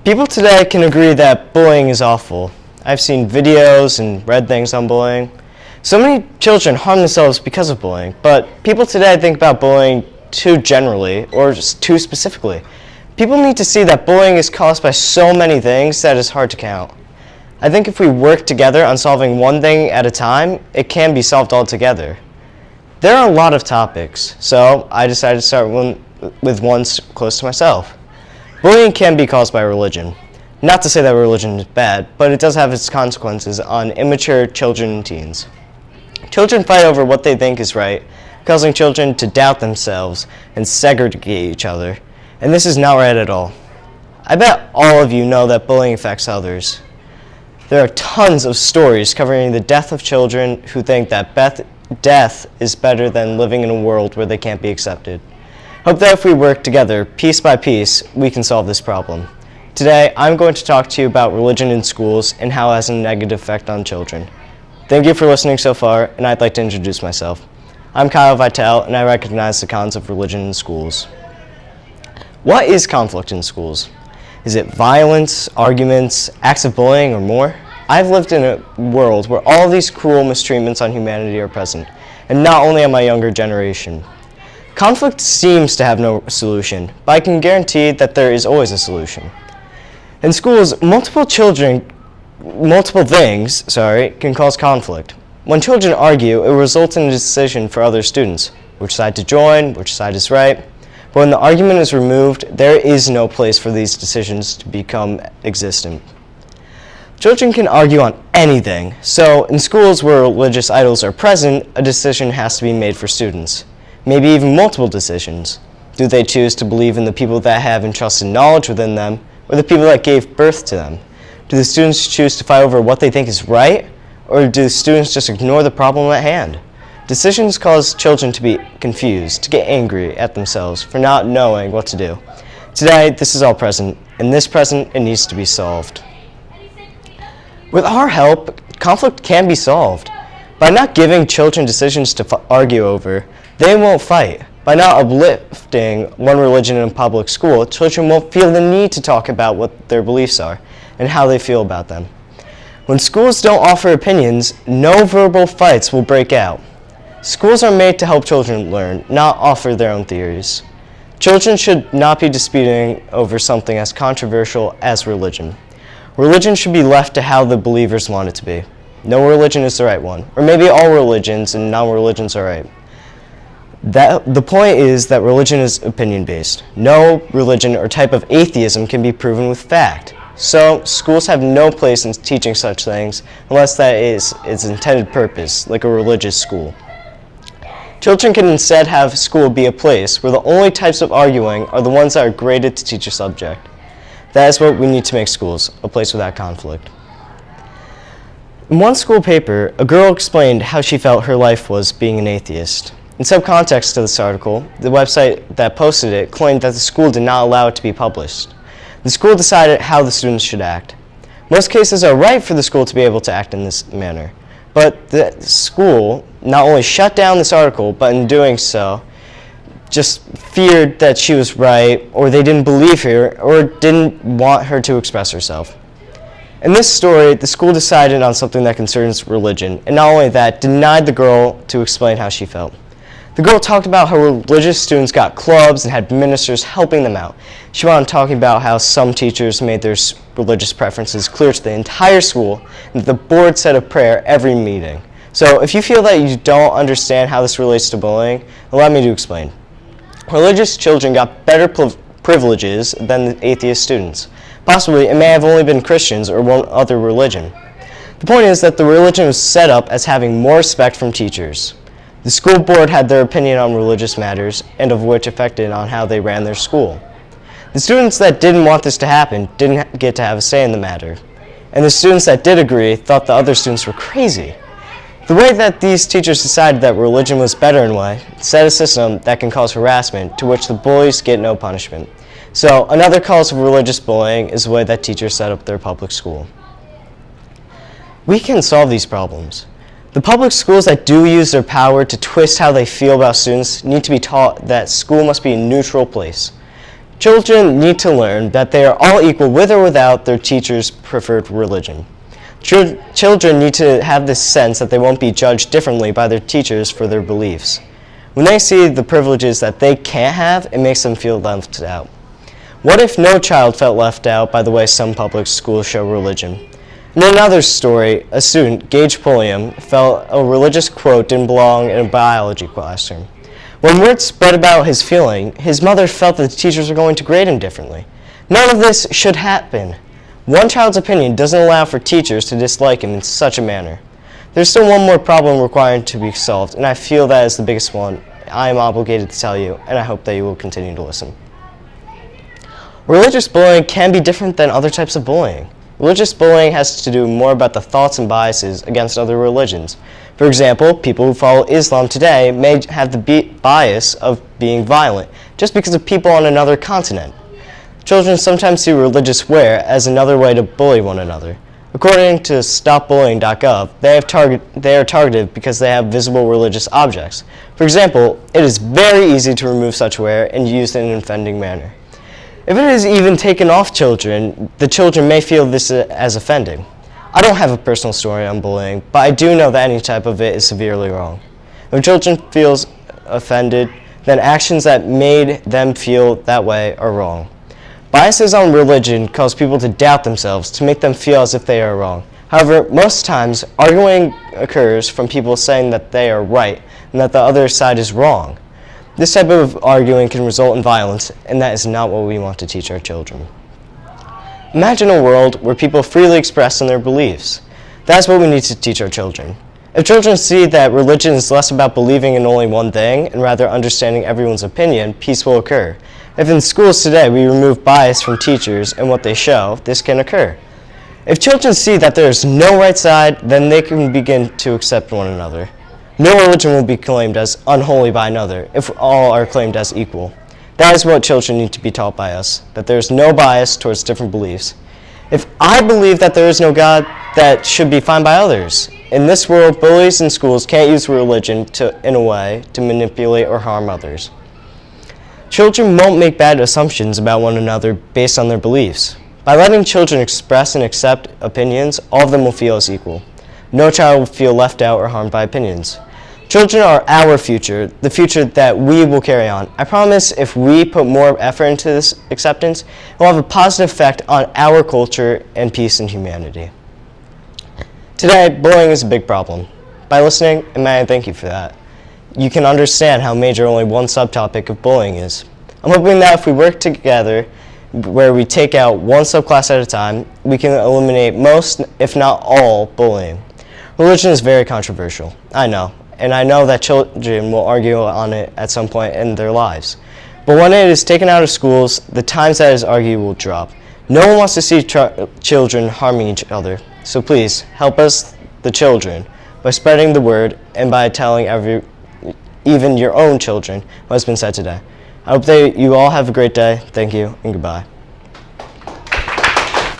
People today can agree that bullying is awful. I've seen videos and read things on bullying. So many children harm themselves because of bullying, but people today think about bullying too generally or just too specifically. People need to see that bullying is caused by so many things that it's hard to count. I think if we work together on solving one thing at a time, it can be solved altogether. There are a lot of topics, so I decided to start with one close to myself. Bullying can be caused by religion. Not to say that religion is bad, but it does have its consequences on immature children and teens. Children fight over what they think is right, causing children to doubt themselves and segregate each other, and this is not right at all. I bet all of you know that bullying affects others. There are tons of stories covering the death of children who think that death is better than living in a world where they can't be accepted. Hope that if we work together, piece by piece, we can solve this problem. Today, I'm going to talk to you about religion in schools and how it has a negative effect on children. Thank you for listening so far, and I'd like to introduce myself. I'm Kyle Vitale, and I recognize the cons of religion in schools. What is conflict in schools? Is it violence, arguments, acts of bullying, or more? I've lived in a world where all these cruel mistreatments on humanity are present, and not only on my younger generation. Conflict seems to have no solution, but I can guarantee that there is always a solution. In schools, multiple things can cause conflict. When children argue, it results in a decision for other students, which side to join, which side is right. But when the argument is removed, there is no place for these decisions to become existent. Children can argue on anything, so in schools where religious idols are present, a decision has to be made for students. Maybe even multiple decisions. Do they choose to believe in the people that have entrusted knowledge within them, or the people that gave birth to them? Do the students choose to fight over what they think is right, or do students just ignore the problem at hand? Decisions cause children to be confused, to get angry at themselves for not knowing what to do. Today, this is all present, and this present, it needs to be solved. With our help, conflict can be solved. By not giving children decisions to argue over, they won't fight. By not uplifting one religion in a public school, children won't feel the need to talk about what their beliefs are and how they feel about them. When schools don't offer opinions, no verbal fights will break out. Schools are made to help children learn, not offer their own theories. Children should not be disputing over something as controversial as religion. Religion should be left to how the believers want it to be. No religion is the right one, or maybe all religions and non-religions are right. The point is that religion is opinion-based. No religion or type of atheism can be proven with fact. So, schools have no place in teaching such things unless that is its intended purpose, like a religious school. Children can instead have school be a place where the only types of arguing are the ones that are graded to teach a subject. That is what we need to make schools, a place without conflict. In one school paper, a girl explained how she felt her life was being an atheist. In some context to this article, the website that posted it claimed that the school did not allow it to be published. The school decided how the students should act. Most cases are right for the school to be able to act in this manner, but the school not only shut down this article, but in doing so, just feared that she was right, or they didn't believe her, or didn't want her to express herself. In this story, the school decided on something that concerns religion, and not only that, denied the girl to explain how she felt. The girl talked about how religious students got clubs and had ministers helping them out. She went on talking about how some teachers made their religious preferences clear to the entire school, and that the board said a prayer every meeting. So if you feel that you don't understand how this relates to bullying, allow me to explain. Religious children got better privileges than the atheist students. Possibly, it may have only been Christians or one other religion. The point is that the religion was set up as having more respect from teachers. The school board had their opinion on religious matters, and of which affected on how they ran their school. The students that didn't want this to happen didn't get to have a say in the matter. And the students that did agree thought the other students were crazy. The way that these teachers decided that religion was better in a way set a system that can cause harassment to which the bullies get no punishment. So another cause of religious bullying is the way that teachers set up their public school. We can solve these problems. The public schools that do use their power to twist how they feel about students need to be taught that school must be a neutral place. Children need to learn that they are all equal with or without their teacher's preferred religion. Children need to have this sense that they won't be judged differently by their teachers for their beliefs. When they see the privileges that they can't have, it makes them feel left out. What if no child felt left out by the way some public schools show religion? In another story, a student, Gage Pulliam, felt a religious quote didn't belong in a biology classroom. When word spread about his feeling, his mother felt that the teachers were going to grade him differently. None of this should happen. One child's opinion doesn't allow for teachers to dislike him in such a manner. There's still one more problem requiring to be solved, and I feel that is the biggest one. I am obligated to tell you, and I hope that you will continue to listen. Religious bullying can be different than other types of bullying. Religious bullying has to do more about the thoughts and biases against other religions. For example, people who follow Islam today may have the bias of being violent just because of people on another continent. Children sometimes see religious wear as another way to bully one another. According to StopBullying.gov, they are targeted because they have visible religious objects. For example, it is very easy to remove such wear and use it in an offending manner. If it is even taken off children, the children may feel this as offending. I don't have a personal story on bullying, but I do know that any type of it is severely wrong. If children feel offended, then actions that made them feel that way are wrong. Biases on religion cause people to doubt themselves, to make them feel as if they are wrong. However, most times, arguing occurs from people saying that they are right and that the other side is wrong. This type of arguing can result in violence, and that is not what we want to teach our children. Imagine a world where people freely express their beliefs. That's what we need to teach our children. If children see that religion is less about believing in only one thing and rather understanding everyone's opinion, peace will occur. If in schools today we remove bias from teachers and what they show, this can occur. If children see that there is no right side, then they can begin to accept one another. No religion will be claimed as unholy by another if all are claimed as equal. That is what children need to be taught by us, that there is no bias towards different beliefs. If I believe that there is no God, that should be fine by others. In this world, bullies in schools can't use religion in a way to manipulate or harm others. Children won't make bad assumptions about one another based on their beliefs. By letting children express and accept opinions, all of them will feel as equal. No child will feel left out or harmed by opinions. Children are our future, the future that we will carry on. I promise if we put more effort into this acceptance, it will have a positive effect on our culture and peace and humanity. Today, bullying is a big problem. By listening, and may I thank you for that, you can understand how major only one subtopic of bullying is. I'm hoping that if we work together, where we take out one subclass at a time, we can eliminate most, if not all, bullying. Religion is very controversial, I know, and I know that children will argue on it at some point in their lives. But when it is taken out of schools, the times that it is argued will drop. No one wants to see children harming each other, so please help us, the children, by spreading the word and by telling even your own children what has been said today. I hope that you all have a great day. Thank you and goodbye.